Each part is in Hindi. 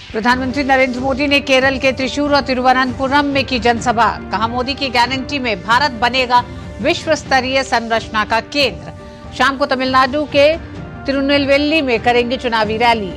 प्रधानमंत्री नरेंद्र मोदी ने केरल के त्रिशूर और तिरुवनंतपुरम में की जनसभा। कहा, मोदी की गारंटी में भारत बनेगा विश्व स्तरीय संरचना का केंद्र। शाम को तमिलनाडु के तिरुनेलवेली में करेंगे चुनावी रैली।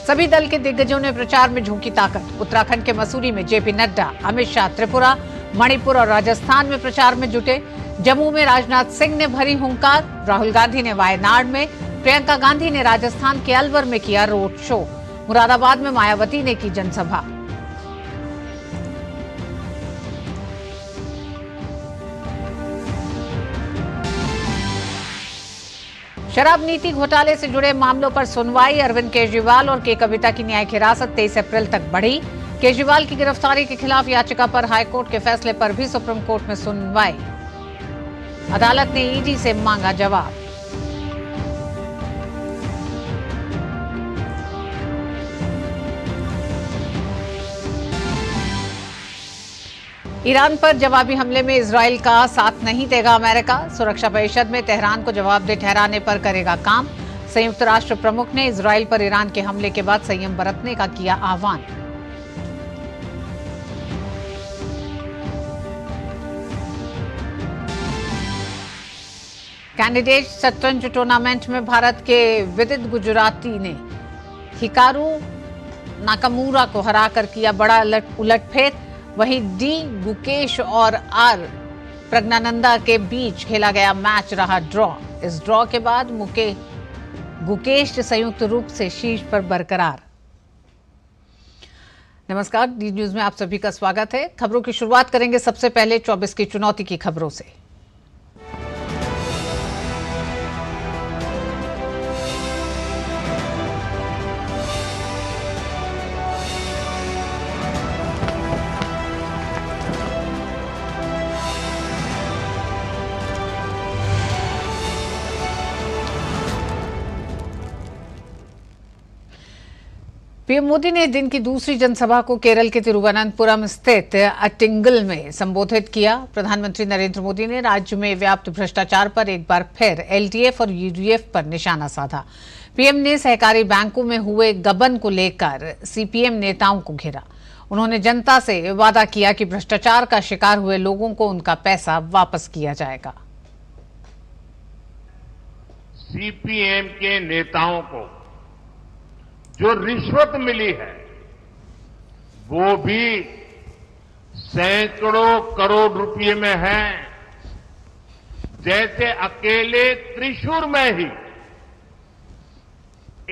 सभी दल के दिग्गजों ने प्रचार में झोंकी ताकत। उत्तराखंड के मसूरी में जेपी नड्डा, अमित शाह त्रिपुरा, मणिपुर और राजस्थान में प्रचार में जुटे। जम्मू में राजनाथ सिंह ने भरी हुंकार। राहुल गांधी ने वायनाड में, प्रियंका गांधी ने राजस्थान के अलवर में किया रोड शो। मुरादाबाद में मायावती ने की जनसभा। शराब नीति घोटाले से जुड़े मामलों पर सुनवाई। अरविंद केजरीवाल और के कविता की न्यायिक हिरासत 23 अप्रैल तक बढ़ी। केजरीवाल की गिरफ्तारी के खिलाफ याचिका पर हाईकोर्ट के फैसले पर भी सुप्रीम कोर्ट में सुनवाई। अदालत ने ईडी से मांगा जवाब। ईरान पर जवाबी हमले में इजरायल का साथ नहीं देगा अमेरिका। सुरक्षा परिषद में तेहरान को जवाबदेह ठहराने पर करेगा काम। संयुक्त राष्ट्र प्रमुख ने इजरायल पर ईरान के हमले के बाद संयम बरतने का किया आह्वान। कैंडिडेट शतरंज टूर्नामेंट में भारत के विदित गुजराती ने हिकारू नाकामुरा को हराकर किया बड़ा उलटफेर। वहीं डी गुकेश और आर प्रज्ञानंदा के बीच खेला गया मैच रहा ड्रॉ। इस ड्रॉ के बाद गुकेश संयुक्त रूप से शीर्ष पर बरकरार। नमस्कार, डी न्यूज में आप सभी का स्वागत है। खबरों की शुरुआत करेंगे सबसे पहले 24 की चुनौती की खबरों से। पीएम मोदी ने दिन की दूसरी जनसभा को केरल के तिरुवनंतपुरम स्थित अट्टिंगल में संबोधित किया। प्रधानमंत्री नरेंद्र मोदी ने राज्य में व्याप्त भ्रष्टाचार पर एक बार फिर एलडीएफ और यूडीएफ पर निशाना साधा। पीएम ने सहकारी बैंकों में हुए गबन को लेकर सीपीएम नेताओं को घेरा। उन्होंने जनता से वादा किया कि भ्रष्टाचार का शिकार हुए लोगों को उनका पैसा वापस किया जाएगा। सीपीएम के नेताओं को जो रिश्वत मिली है वो भी सैकड़ों करोड़ रुपए में है। जैसे अकेले त्रिशूर में ही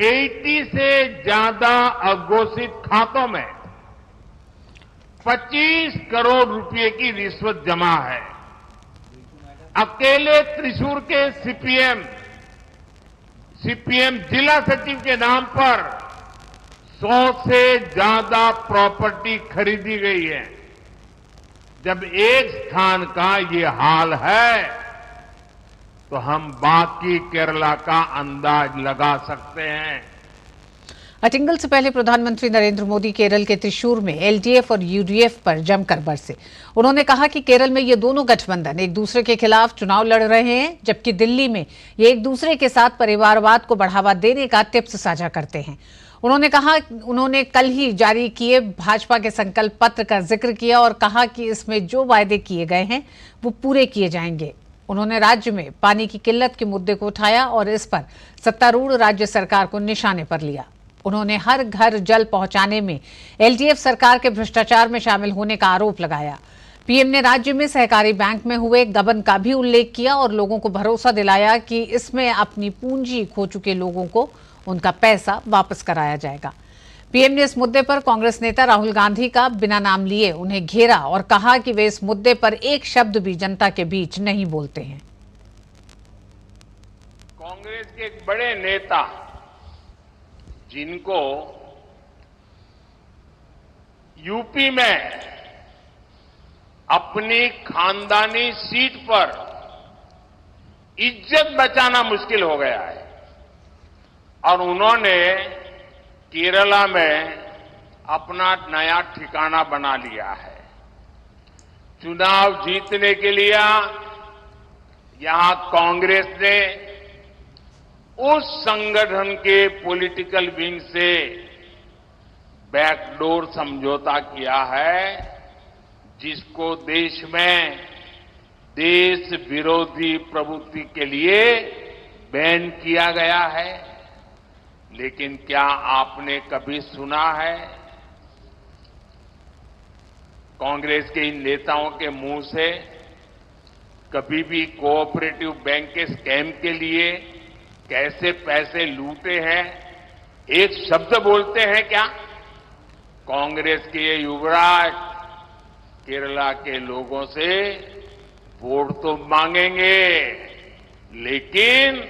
80 से ज्यादा अघोषित खातों में 25 करोड़ रुपए की रिश्वत जमा है। अकेले त्रिशूर के सीपीएम जिला सचिव के नाम पर 100 से ज्यादा प्रॉपर्टी खरीदी गई है। जब एक स्थान का ये हाल है तो हम बाकी केरला का अंदाज लगा सकते हैं। अटिंगल से पहले प्रधानमंत्री नरेंद्र मोदी केरल के त्रिशूर में एलडीएफ और यूडीएफ पर जमकर बरसे। उन्होंने कहा कि केरल में ये दोनों गठबंधन एक दूसरे के खिलाफ चुनाव लड़ रहे हैं, जबकि दिल्ली में ये एक दूसरे के साथ परिवारवाद को बढ़ावा देने का टिप्स साझा करते हैं। उन्होंने कहा, उन्होंने कल ही जारी किए भाजपा के संकल्प पत्र का जिक्र किया और कहा कि इसमें जो वायदे किए गए हैं वो पूरे किए जाएंगे। उन्होंने राज्य में पानी की किल्लत के मुद्दे को उठाया और इस पर सत्तारूढ़ राज्य सरकार को निशाने पर लिया। उन्होंने हर घर जल पहुंचाने में एलडीएफ सरकार के भ्रष्टाचार में शामिल होने का आरोप लगाया। पीएम ने राज्य में सहकारी बैंक में हुए गबन का भी उल्लेख किया और लोगों को भरोसा दिलाया कि इसमें अपनी पूंजी खो चुके लोगों को उनका पैसा वापस कराया जाएगा। पीएम ने इस मुद्दे पर कांग्रेस नेता राहुल गांधी का बिना नाम लिए उन्हें घेरा और कहा कि वे इस मुद्दे पर एक शब्द भी जनता के बीच नहीं बोलते हैं। कांग्रेस के एक बड़े नेता जिनको यूपी में अपनी खानदानी सीट पर इज्जत बचाना मुश्किल हो गया है और उन्होंने केरला में अपना नया ठिकाना बना लिया है। चुनाव जीतने के लिए यहां कांग्रेस ने उस संगठन के पॉलिटिकल विंग से बैकडोर समझौता किया है जिसको देश में देश विरोधी प्रवृत्ति के लिए बैन किया गया है। लेकिन क्या आपने कभी सुना है कांग्रेस के इन नेताओं के मुंह से कभी भी कोऑपरेटिव बैंक के स्कैम के लिए कैसे पैसे लूटे हैं एक शब्द बोलते हैं क्या? कांग्रेस के ये युवराज केरला के लोगों से वोट तो मांगेंगे लेकिन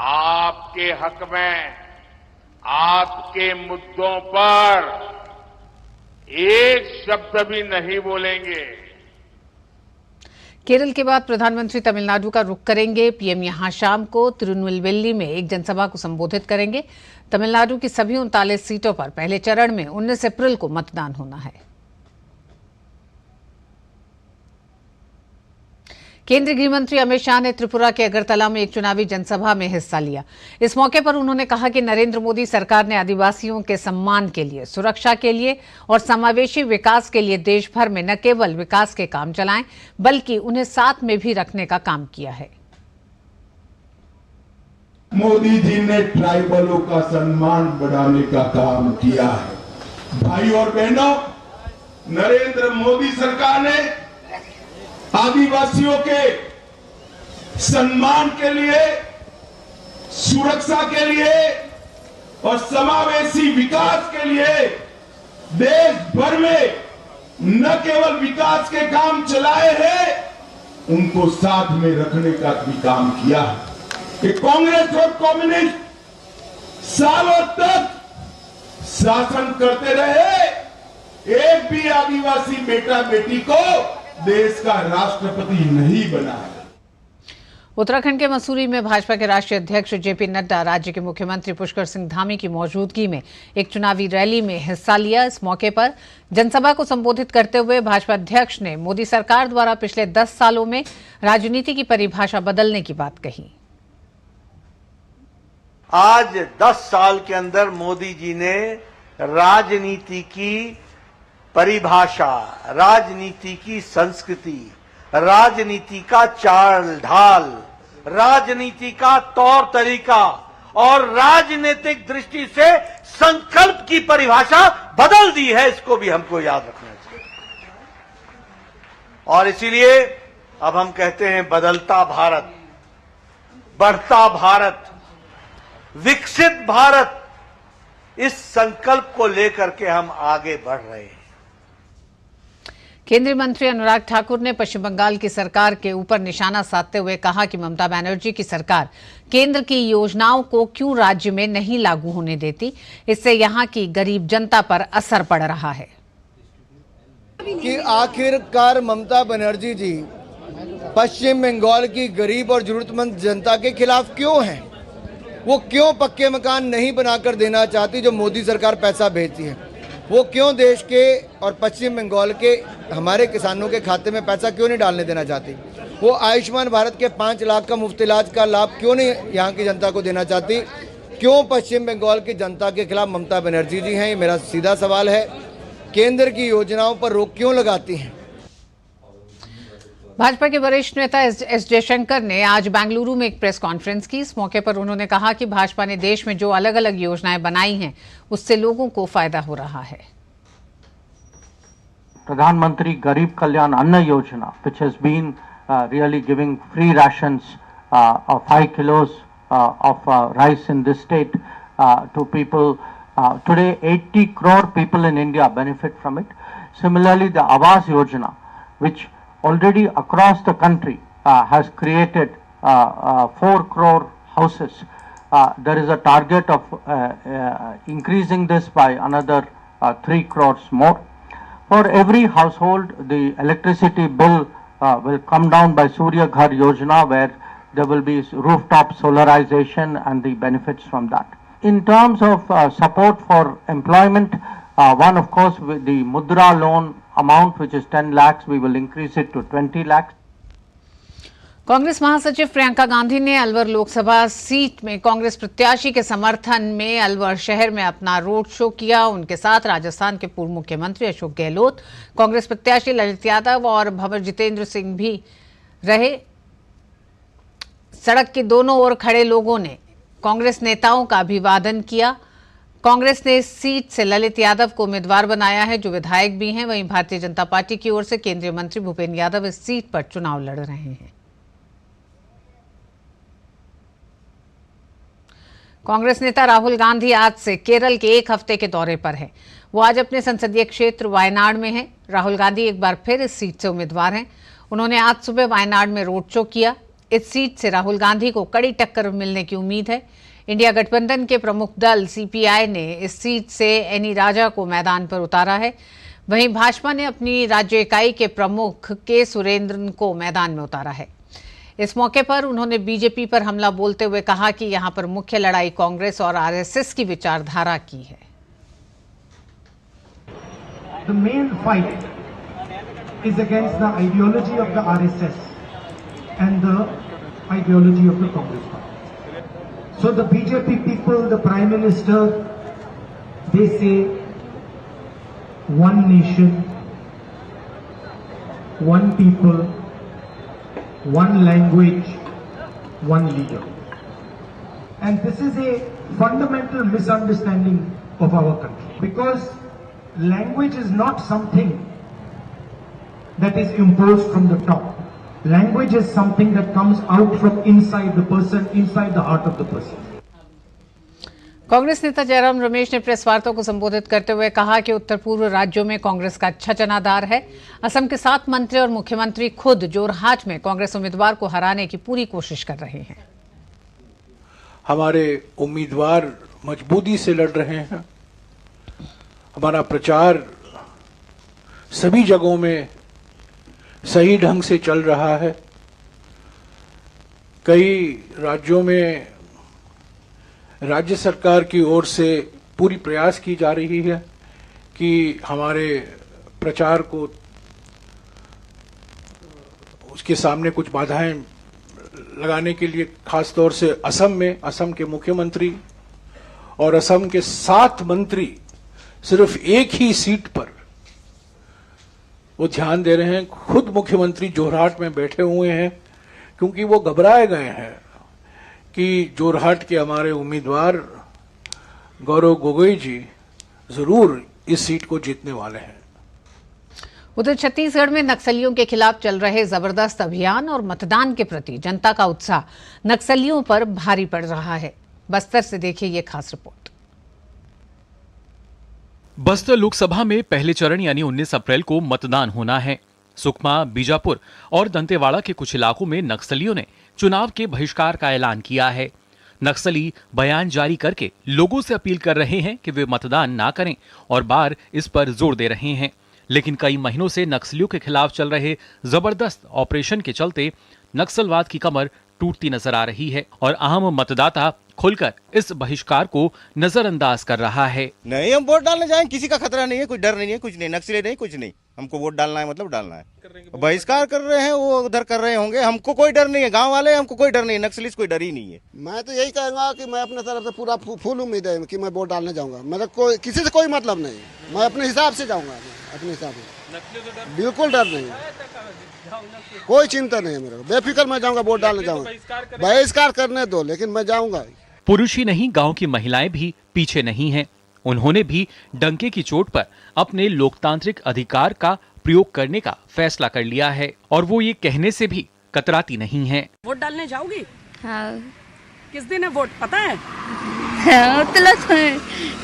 आपके हक में आपके मुद्दों पर एक शब्द भी नहीं बोलेंगे। केरल के बाद प्रधानमंत्री तमिलनाडु का रुख करेंगे। पीएम यहां शाम को तिरुनेलवेली में एक जनसभा को संबोधित करेंगे। तमिलनाडु की सभी 39 सीटों पर पहले चरण में 19 अप्रैल को मतदान होना है। केंद्रीय गृह मंत्री अमित शाह ने त्रिपुरा के अगरतला में एक चुनावी जनसभा में हिस्सा लिया। इस मौके पर उन्होंने कहा कि नरेंद्र मोदी सरकार ने आदिवासियों के सम्मान के लिए, सुरक्षा के लिए और समावेशी विकास के लिए देश भर में न केवल विकास के काम चलाएं बल्कि उन्हें साथ में भी रखने का काम किया है। मोदी जी ने ट्राइबलों का सम्मान बढ़ाने का काम किया है। भाई और बहनों, नरेंद्र मोदी सरकार ने आदिवासियों के सम्मान के लिए, सुरक्षा के लिए और समावेशी विकास के लिए देश भर में न केवल विकास के काम चलाए हैं, उनको साथ में रखने का भी काम किया है। कि कांग्रेस और कम्युनिस्ट सालों तक शासन करते रहे, एक भी आदिवासी बेटा बेटी को देश का राष्ट्रपति नहीं बनाया। उत्तराखंड के मसूरी में भाजपा के राष्ट्रीय अध्यक्ष जेपी नड्डा राज्य के मुख्यमंत्री पुष्कर सिंह धामी की मौजूदगी में एक चुनावी रैली में हिस्सा लिया। इस मौके पर जनसभा को संबोधित करते हुए भाजपा अध्यक्ष ने मोदी सरकार द्वारा पिछले 10 सालों में राजनीति की परिभाषा बदलने की बात कही। आज 10 साल के अंदर मोदी जी ने राजनीति की परिभाषा, राजनीति की संस्कृति, राजनीति का चाल ढाल, राजनीति का तौर तरीका और राजनीतिक दृष्टि से संकल्प की परिभाषा बदल दी है। इसको भी हमको याद रखना चाहिए। और इसीलिए अब हम कहते हैं बदलता भारत, बढ़ता भारत, विकसित भारत, इस संकल्प को लेकर के हम आगे बढ़ रहे हैं। केंद्रीय मंत्री अनुराग ठाकुर ने पश्चिम बंगाल की सरकार के ऊपर निशाना साधते हुए कहा कि ममता बनर्जी की सरकार केंद्र की योजनाओं को क्यों राज्य में नहीं लागू होने देती, इससे यहां की गरीब जनता पर असर पड़ रहा है। कि आखिरकार ममता बनर्जी जी पश्चिम बंगाल की गरीब और जरूरतमंद जनता के खिलाफ क्यों हैं? वो क्यों पक्के मकान नहीं बनाकर देना चाहती जो मोदी सरकार पैसा भेजती है? वो क्यों देश के और पश्चिम बंगाल के हमारे किसानों के खाते में पैसा क्यों नहीं डालने देना चाहती? वो आयुष्मान भारत के 5 लाख का मुफ्त इलाज का लाभ क्यों नहीं यहाँ की जनता को देना चाहती? क्यों पश्चिम बंगाल की जनता के खिलाफ ममता बनर्जी जी हैं? ये मेरा सीधा सवाल है। केंद्र की योजनाओं पर रोक क्यों लगाती हैं? भाजपा के वरिष्ठ नेता एस जयशंकर ने आज बेंगलुरु में एक प्रेस कॉन्फ्रेंस की। इस मौके पर उन्होंने कहा कि भाजपा ने देश में जो अलग अलग योजनाएं बनाई हैं उससे लोगों को फायदा हो रहा है। प्रधानमंत्री गरीब कल्याण अन्न योजना, which has been really giving free rations of 5 kilos of rice in this state to people. Today 80 crore people in India benefit from it. Similarly, the Awas Yojana, which already across the country has created 4 crore houses. There is a target of increasing this by another 3 crores more. For every household, the electricity bill will come down by Surya Ghar Yojana, where there will be rooftop solarization and the benefits from that. In terms of support for employment, one, of course, with the Mudra loan amount, which is 10 lakhs, we will increase it to 20 lakhs. Congress महासचिव प्रियंका गांधी ने अलवर लोकसभा सीट में कांग्रेस प्रत्याशी के समर्थन में अलवर शहर में अपना रोड शो किया। उनके साथ राजस्थान के पूर्व मुख्यमंत्री अशोक गहलोत, कांग्रेस प्रत्याशी ललित यादव और भंवर जितेंद्र सिंह भी रहे। सड़क के दोनों ओर खड़े लोगों ने कांग्रेस नेताओं का अभिवादन किया। कांग्रेस ने इस सीट से ललित यादव को उम्मीदवार बनाया है, जो विधायक भी हैं। वहीं भारतीय जनता पार्टी की ओर से केंद्रीय मंत्री भूपेन्द्र यादव इस सीट पर चुनाव लड़ रहे हैं। कांग्रेस नेता राहुल गांधी आज से केरल के एक हफ्ते के दौरे पर हैं। वो आज अपने संसदीय क्षेत्र वायनाड में हैं। राहुल गांधी एक बार फिर इस सीट से उम्मीदवार हैं। उन्होंने आज सुबह वायनाड में रोड शो किया। इस सीट से राहुल गांधी को कड़ी टक्कर मिलने की उम्मीद है। इंडिया गठबंधन के प्रमुख दल सीपीआई ने इस सीट से एनी राजा को मैदान पर उतारा है। वहीं भाजपा ने अपनी राज्य इकाई के प्रमुख के सुरेंद्रन को मैदान में उतारा है। इस मौके पर उन्होंने बीजेपी पर हमला बोलते हुए कहा कि यहां पर मुख्य लड़ाई कांग्रेस और आरएसएस की विचारधारा की है। The main fight is against the ideology of the RSS and the ideology of the Congress party. So the BJP people, the Prime Minister, they say one nation, one people, one language, one leader. And this is a fundamental misunderstanding of our country, because language is not something that is imposed from the top. Language is something that comes out from inside the person, inside the heart of the person. Congress नेता जयराम रमेश ने प्रेस वार्ता को संबोधित करते हुए कहा कि उत्तर पूर्व राज्यों में कांग्रेस का अच्छा जनाधार है। असम के 7 मंत्री और मुख्यमंत्री खुद जोरहाट में कांग्रेस उम्मीदवार को हराने की पूरी कोशिश कर रहे हैं। हमारे उम्मीदवार मजबूती से लड़ रहे हैं। हमारा प्रचार सभी जगहों में सही ढंग से चल रहा है। कई राज्यों में राज्य सरकार की ओर से पूरी प्रयास की जा रही है कि हमारे प्रचार को उसके सामने कुछ बाधाएं लगाने के लिए, खास तौर से असम में असम के मुख्यमंत्री और असम के 7 मंत्री सिर्फ एक ही सीट पर वो ध्यान दे रहे हैं। खुद मुख्यमंत्री जोरहाट में बैठे हुए हैं क्योंकि वो घबराए गए हैं कि जोरहाट के हमारे उम्मीदवार गौरव गोगोई जी जरूर इस सीट को जीतने वाले हैं। उधर छत्तीसगढ़ में नक्सलियों के खिलाफ चल रहे जबरदस्त अभियान और मतदान के प्रति जनता का उत्साह नक्सलियों पर भारी पड़ रहा है। बस्तर से देखिए ये खास रिपोर्ट। बस्तर लोकसभा में पहले चरण यानी 19 अप्रैल को मतदान होना है। सुकमा, बीजापुर और दंतेवाड़ा के कुछ इलाकों में नक्सलियों ने चुनाव के बहिष्कार का ऐलान किया है। नक्सली बयान जारी करके लोगों से अपील कर रहे हैं कि वे मतदान ना करें और बार इस पर जोर दे रहे हैं। लेकिन कई महीनों से नक्सलियों के खिलाफ चल रहे जबरदस्त ऑपरेशन के चलते नक्सलवाद की कमर टूटती नजर आ रही है और आम मतदाता खुलकर इस बहिष्कार को नजरअंदाज कर रहा है। नहीं, हम वोट डालने जाएंगे, किसी का खतरा नहीं है, कोई डर नहीं है, कुछ नहीं, नक्सली नहीं, कुछ नहीं। हमको वोट डालना है, मतलब डालना है। बहिष्कार कर रहे हैं, वो उधर कर रहे होंगे, हमको कोई डर नहीं है। गांव वाले हमको कोई डर नहीं है, नक्सली से कोई डर ही नहीं है। मैं तो यही कहूँगा कि मैं अपने तरफ से पूरा फुल उम्मीद है कि मैं वोट डालने जाऊंगा। मतलब कोई किसी से कोई मतलब नहीं, मैं अपने हिसाब से जाऊंगा, अपने हिसाब से। बिल्कुल डर नहीं, कोई चिंता नहीं है मेरे को, बेफिक्र मैं जाऊंगा, वोट डालने जाऊंगा। बहिष्कार करने दो, लेकिन मैं जाऊंगा। पुरुष ही नहीं, गांव की महिलाएं भी पीछे नहीं हैं। उन्होंने भी डंके की चोट पर अपने लोकतांत्रिक अधिकार का प्रयोग करने का फैसला कर लिया है और वो ये कहने से भी कतराती नहीं है। वोट डालने जाओगी? हाँ। किस दिन है वोट, पता है?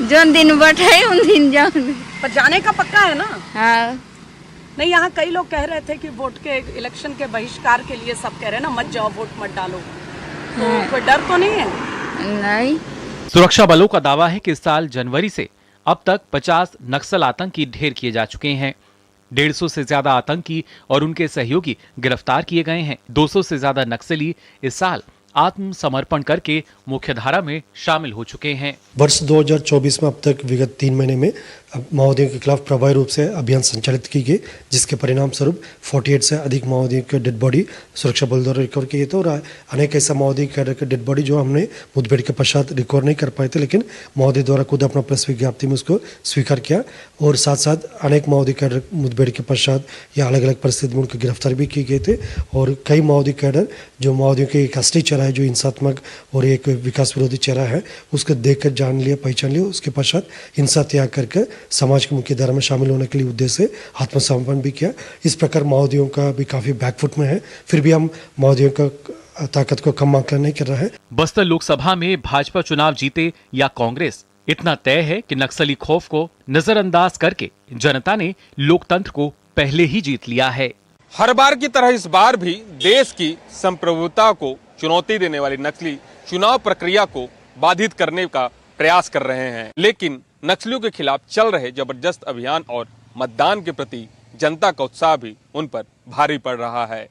जो दिन वोट है उन दिन जाऊंगी। पर जाने का पक्का है ना? हाँ। नहीं, यहाँ कई लोग कह रहे थे कि वोट के इलेक्शन के बहिष्कार के लिए सब कह रहे हैं ना, मत जाओ, वोट मत डालो। तो कोई डर तो नहीं है? नहीं। सुरक्षा बलों का दावा है कि इस साल जनवरी से अब तक 50 नक्सल आतंकी ढेर किए जा चुके हैं। 150 से ज्यादा आतंकी और उनके सहयोगी गिरफ्तार किए गए हैं। 200 से ज्यादा नक्सली इस साल आत्मसमर्पण करके मुख्यधारा में शामिल हो चुके हैं। वर्ष 2024 में अब तक विगत 3 महीने में माओवादियों के खिलाफ प्रभावी रूप से अभियान संचालित की गई, जिसके परिणाम स्वरूप 48 से अधिक माओवादियों के डेड बॉडी सुरक्षा बल द्वारा रिकवर किए थे और अनेक ऐसा माओवादी कैडर के डेड बॉडी जो हमने मुठभेड़ के पश्चात रिकवर नहीं कर पाए थे, लेकिन माओवादी द्वारा खुद अपना प्रेस विज्ञप्ति में उसको स्वीकार किया। और साथ साथ अनेक माओवादी कैडर मुठभेड़ के पश्चात या अलग अलग परिस्थिति में उनकी गिरफ्तार भी की गए थे। और कई माओवादी कैडर जो माओवादियों के एक असली चेहरा है, जो हिंसात्मक और एक विकास विरोधी चेहरा है, उसको देखकर जान लिया, पहचान लिया, उसके पश्चात हिंसा त्याग करके समाज के मुख्य धारा में शामिल होने के लिए उद्देश्य से आत्मसमर्पण भी किया। इस प्रकार माओवादियों का भी काफी बैकफुट में है, फिर भी हम माओवादियों का ताकत को कम आकलन नहीं कर रहा है। बस्तर लोकसभा में भाजपा चुनाव जीते या कांग्रेस, इतना तय है कि नक्सली खौफ को नजरअंदाज करके जनता ने लोकतंत्र को पहले ही जीत लिया है। हर बार की तरह इस बार भी देश की संप्रभुता को चुनौती देने वाली नक्सली चुनाव प्रक्रिया को बाधित करने का प्रयास कर रहे हैं, लेकिन नक्सलियों के खिलाफ चल रहे जबरदस्त अभियान और मतदान के प्रति जनता का उत्साह भी उन पर भारी पड़ रहा है।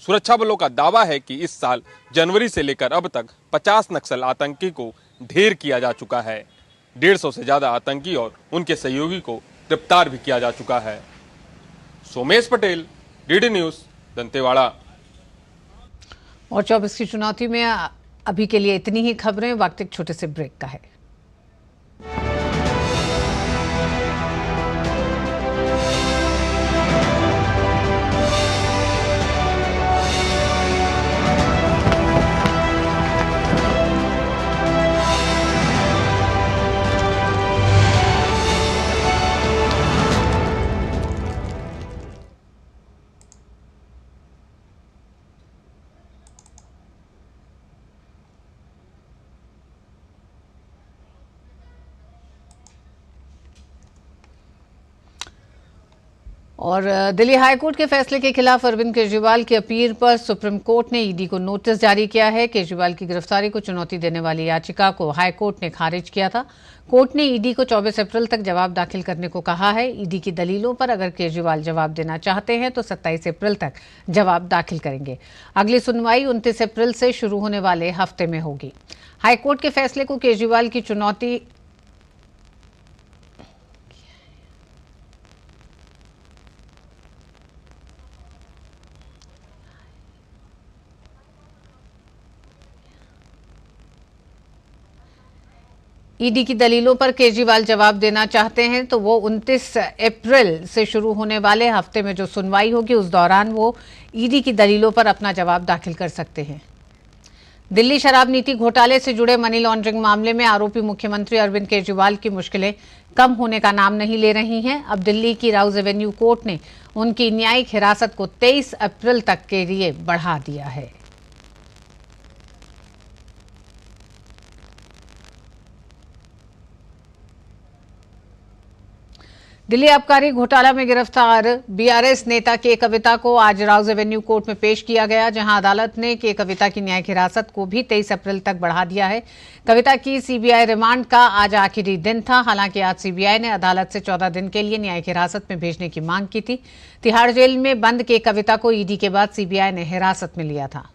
सुरक्षा बलों का दावा है कि इस साल जनवरी से लेकर अब तक 50 नक्सल आतंकी को ढेर किया जा चुका है। 150 से ज्यादा आतंकी और उनके सहयोगी को गिरफ्तार भी किया जा चुका है। Somesh Patel, DD news, Dantewada. और 24 की चुनौती में अभी के लिए इतनी ही खबरें। वक्त एक छोटे से ब्रेक का है। और दिल्ली हाईकोर्ट के फैसले के खिलाफ अरविंद केजरीवाल की अपील पर सुप्रीम कोर्ट ने ईडी को नोटिस जारी किया है। केजरीवाल की गिरफ्तारी को चुनौती देने वाली याचिका को हाईकोर्ट ने खारिज किया था। कोर्ट ने ईडी को 24 अप्रैल तक जवाब दाखिल करने को कहा है। ईडी की दलीलों पर अगर केजरीवाल जवाब देना चाहते हैं तो 27 अप्रैल तक जवाब दाखिल करेंगे। अगली सुनवाई 29 अप्रैल से शुरू होने वाले हफ्ते में होगी। हाईकोर्ट के फैसले को केजरीवाल की चुनौती ईडी की दलीलों पर केजरीवाल जवाब देना चाहते हैं तो वो 29 अप्रैल से शुरू होने वाले हफ्ते में जो सुनवाई होगी उस दौरान वो ईडी की दलीलों पर अपना जवाब दाखिल कर सकते हैं। दिल्ली शराब नीति घोटाले से जुड़े मनी लॉन्ड्रिंग मामले में आरोपी मुख्यमंत्री अरविंद केजरीवाल की मुश्किलें कम होने का नाम नहीं ले रही हैं। अब दिल्ली की राउज एवेन्यू कोर्ट ने उनकी न्यायिक हिरासत को 23 अप्रैल तक के लिए बढ़ा दिया है। दिल्ली आबकारी घोटाला में गिरफ्तार बीआरएस नेता के कविता को आज राउज एवेन्यू कोर्ट में पेश किया गया, जहां अदालत ने के कविता की न्यायिक हिरासत को भी 23 अप्रैल तक बढ़ा दिया है। कविता की सीबीआई रिमांड का आज आखिरी दिन था। हालांकि आज सीबीआई ने अदालत से 14 दिन के लिए न्यायिक हिरासत में भेजने की मांग की थी। तिहाड़ जेल में बंद के कविता को ईडी के बाद सीबीआई ने हिरासत में लिया था।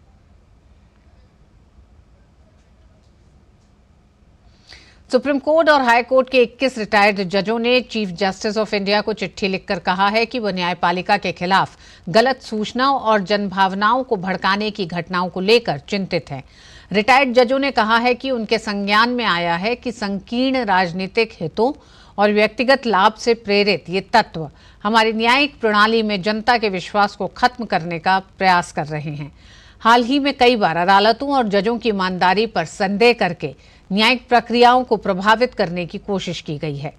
सुप्रीम कोर्ट और हाई कोर्ट के 21 रिटायर्ड जजों ने चीफ जस्टिस ऑफ इंडिया को चिट्ठी लिखकर कहा है कि वह न्यायपालिका के खिलाफ गलत सूचनाओं और जनभावनाओं को भड़काने की घटनाओं को लेकर चिंतित हैं। रिटायर्ड जजों ने कहा है कि उनके संज्ञान में आया है कि संकीर्ण राजनीतिक हितों और व्यक्तिगत लाभ से प्रेरित ये तत्व हमारी न्यायिक प्रणाली में जनता के विश्वास को खत्म करने का प्रयास कर रहे हैं। हाल ही में कई बार अदालतों और जजों की ईमानदारी पर संदेह करके न्यायिक प्रक्रियाओं को प्रभावित करने की कोशिश की गई है।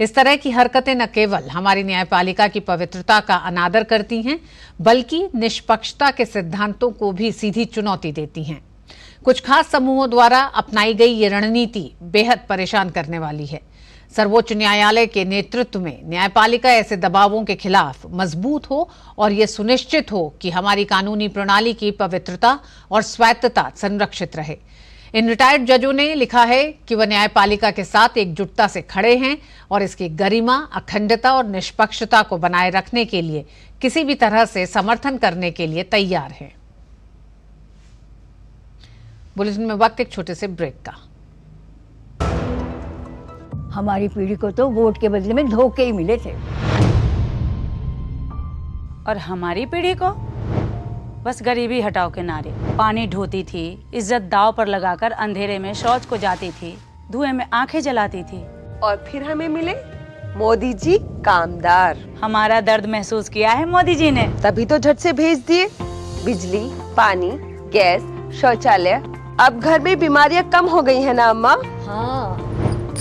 इस तरह की हरकतें न केवल हमारी न्यायपालिका की पवित्रता का अनादर करती हैं, बल्कि निष्पक्षता के सिद्धांतों को भी सीधी चुनौती देती हैं। कुछ खास समूहों द्वारा अपनाई गई ये रणनीति बेहद परेशान करने वाली है। सर्वोच्च न्यायालय के नेतृत्व में न्यायपालिका ऐसे दबावों के खिलाफ मजबूत हो और ये सुनिश्चित हो कि हमारी कानूनी प्रणाली की पवित्रता और स्वायत्तता संरक्षित रहे। इन रिटायर्ड जजों ने लिखा है कि वह न्यायपालिका के साथ एकजुटता से खड़े हैं और इसकी गरिमा, अखंडता और निष्पक्षता को बनाए रखने के लिए किसी भी तरह से समर्थन करने के लिए तैयार हैं। बुलेटिन में वक्त एक छोटे से ब्रेक का। हमारी पीढ़ी को तो वोट के बदले में धोखे ही मिले थे। और हमारी पीढ़ी को बस गरीबी हटाओ के नारे। पानी ढोती थी, इज्जत दाव पर लगाकर अंधेरे में शौच को जाती थी, धुएं में आंखें जलाती थी। और फिर हमें मिले मोदी जी कामदार। हमारा दर्द महसूस किया है मोदी जी ने, तभी तो झट से भेज दिए बिजली, पानी, गैस, शौचालय। अब घर में बीमारियां कम हो गई है ना अम्मा? हाँ।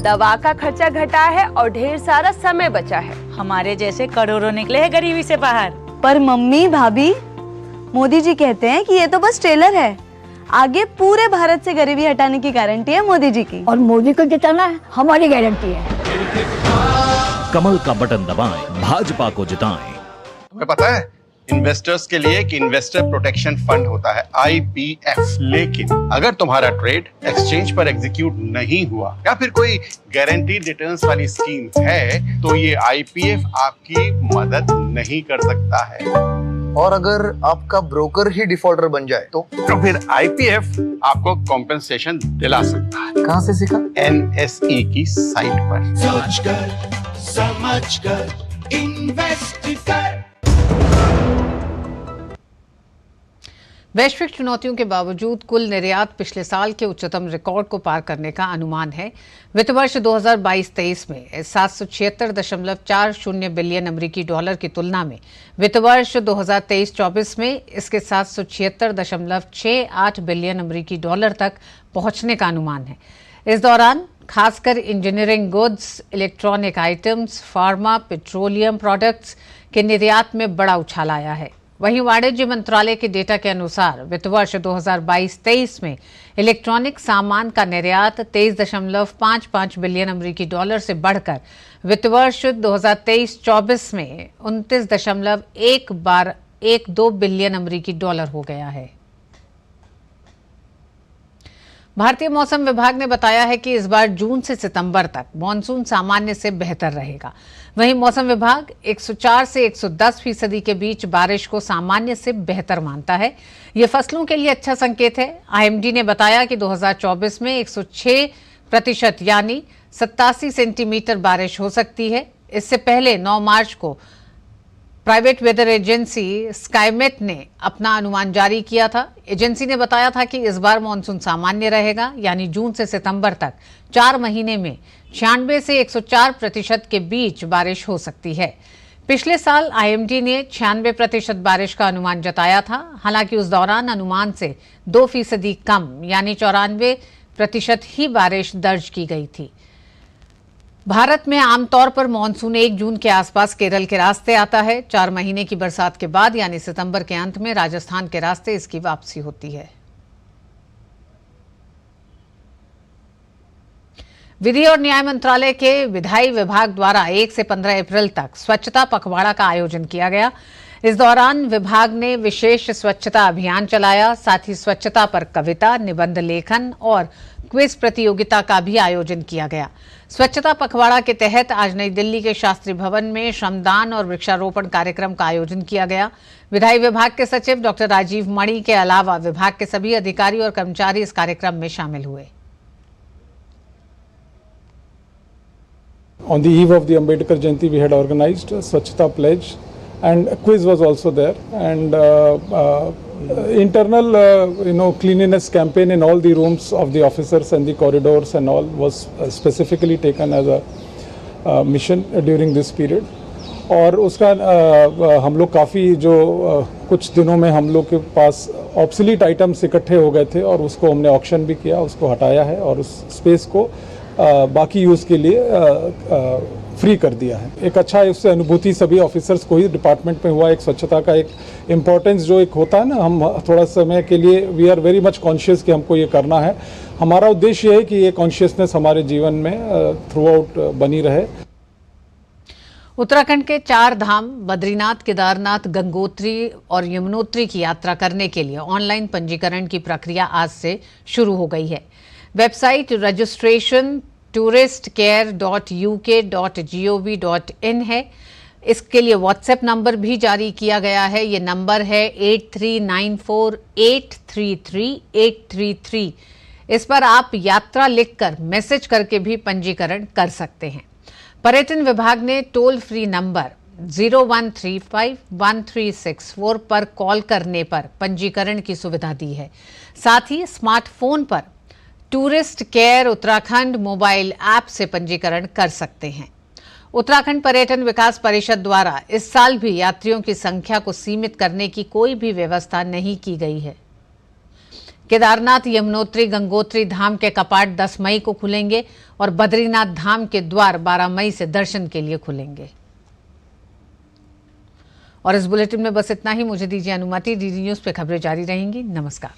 दवा का खर्चा घटा है और ढेर सारा समय बचा है। हमारे जैसे करोड़ों निकले हैं गरीबी से बाहर। पर मम्मी भाभी, मोदी जी कहते हैं कि ये तो बस ट्रेलर है, आगे पूरे भारत से गरीबी हटाने की गारंटी है मोदी जी की। और मोदी को जिताना है हमारी गारंटी है। कमल का बटन दबाएं, भाजपा को जिताएं। तुम्हें पता है इन्वेस्टर्स के लिए एक इन्वेस्टर प्रोटेक्शन फंड होता है IPF, लेकिन अगर तुम्हारा ट्रेड एक्सचेंज पर एग्जीक्यूट नहीं हुआ या फिर कोई गारंटीड रिटर्न्स वाली स्कीम है तो ये IPF आपकी मदद नहीं कर सकता है। और अगर आपका ब्रोकर ही डिफॉल्टर बन जाए तो फिर IPF आपको कॉम्पेंसेशन दिला सकता है। कहाँ से सीखा? NSE की साइट पर। सोच कर समझ कर इन्वेस्ट कर। वैश्विक चुनौतियों के बावजूद कुल निर्यात पिछले साल के उच्चतम रिकॉर्ड को पार करने का अनुमान है। वित्त वर्ष 2022-23 में 776.40 बिलियन अमेरिकी डॉलर की तुलना में वित्त वर्ष 2023-24 में इसके 776.68 बिलियन अमेरिकी डॉलर तक पहुंचने का अनुमान है। इस दौरान खासकर engineering goods, electronic items, pharma, petroleum products के निर्यात में बड़ा उछाल आया है। वहीं वाणिज्य मंत्रालय के डेटा के अनुसार वित्त वर्ष 2022-23 में इलेक्ट्रॉनिक सामान का निर्यात 23.55 बिलियन अमेरिकी डॉलर से बढ़कर वित्त वर्ष 2023-24 में 29.12 बिलियन अमेरिकी डॉलर हो गया है। भारतीय मौसम विभाग ने बताया है कि इस बार जून से सितंबर तक मॉनसून सामान्य से बेहतर रहेगा। वहीं मौसम विभाग 104 से 110% के बीच बारिश को सामान्य से बेहतर मानता है। ये फसलों के लिए अच्छा संकेत है। IMD ने बताया कि 2024 में 106% यानी 87 सेंटीमीटर बारिश हो सकती है। इससे पहले 9 मार्च को प्राइवेट वेदर एजेंसी स्काईमेट ने अपना अनुमान जारी किया था। एजेंसी ने बताया था कि इस बार मानसून सामान्य रहेगा, यानी जून से सितंबर तक 4 महीने में 96 से 104% के बीच बारिश हो सकती है। पिछले साल IMD ने 96% बारिश का अनुमान जताया था। हालांकि उस दौरान अनुमान से 2% कम यानी 94% ही बारिश दर्ज की गई थी। भारत में आमतौर पर मानसून 1 जून के आसपास केरल के रास्ते आता है। 4 महीने की बरसात के बाद यानी सितंबर के अंत में राजस्थान के रास्ते इसकी वापसी होती है। विधि और न्याय मंत्रालय के विधायी विभाग द्वारा 1 से 15 अप्रैल तक स्वच्छता पखवाड़ा का आयोजन किया गया। इस दौरान विभाग ने विशेष स्वच्छता अभियान चलाया। साथ ही स्वच्छता पर कविता, निबंध लेखन और क्विज प्रतियोगिता का भी आयोजन किया गया। स्वच्छता पखवाड़ा के तहत आज नई दिल्ली के शास्त्री भवन में श्रमदान और वृक्षारोपण कार्यक्रम का आयोजन किया गया। विधायी विभाग के सचिव डॉक्टर राजीव मणि के अलावा विभाग के सभी अधिकारी और कर्मचारी इस कार्यक्रम में शामिल हुए। On the eve of the Ambedkar Jayanti, we had organized Swachhata Pledge, and a quiz was also there, and internal cleanliness campaign in all the rooms of the officers and the corridors and all was specifically taken as a mission during this period. और उसका हम लोग काफ़ी जो कुछ दिनों में हम लोग के पास ऑब्सोलीट आइटम्स इकट्ठे हो गए थे और उसको हमने ऑक्शन भी किया, उसको हटाया है और उस स्पेस को बाकी यूज़ के लिए फ्री कर दिया है। एक अच्छा उससे अनुभूति सभी ऑफिसर्स को ही डिपार्टमेंट में हुआ। एक स्वच्छता का एक इम्पोर्टेंस जो एक होता है ना, हम थोड़ा समय के लिए we are very much conscious कि हमको ये करना है। हमारा उद्देश्य ये है कि ये कॉन्शियसनेस हमारे जीवन में थ्रू आउट बनी रहे। उत्तराखंड के 4 धाम बद्रीनाथ, केदारनाथ, गंगोत्री और यमुनोत्री की यात्रा करने के लिए ऑनलाइन पंजीकरण की प्रक्रिया आज से शुरू हो गई है। वेबसाइट रजिस्ट्रेशन touristcare.uk.gov.in है। इसके लिए व्हाट्सएप नंबर भी जारी किया गया है। ये नंबर है 8394833833। इस पर आप यात्रा लिखकर मैसेज करके भी पंजीकरण कर सकते हैं। पर्यटन विभाग ने टोल फ्री नंबर 01351364 पर कॉल करने पर पंजीकरण की सुविधा दी है। साथ ही स्मार्टफोन पर tourist care Uttarakhand mobile app से पंजीकरण कर सकते हैं। उत्तराखंड पर्यटन विकास परिषद द्वारा इस साल भी यात्रियों की संख्या को सीमित करने की कोई भी व्यवस्था नहीं की गई है। केदारनाथ, यमुनोत्री, गंगोत्री धाम के कपाट 10 मई को खुलेंगे और बद्रीनाथ धाम के द्वार 12 मई से दर्शन के लिए खुलेंगे। और इस बुलेटिन में बस इतना ही। मुझे दीजिए अनुमति। डीडी न्यूज पे खबरें जारी रहेंगी। नमस्कार।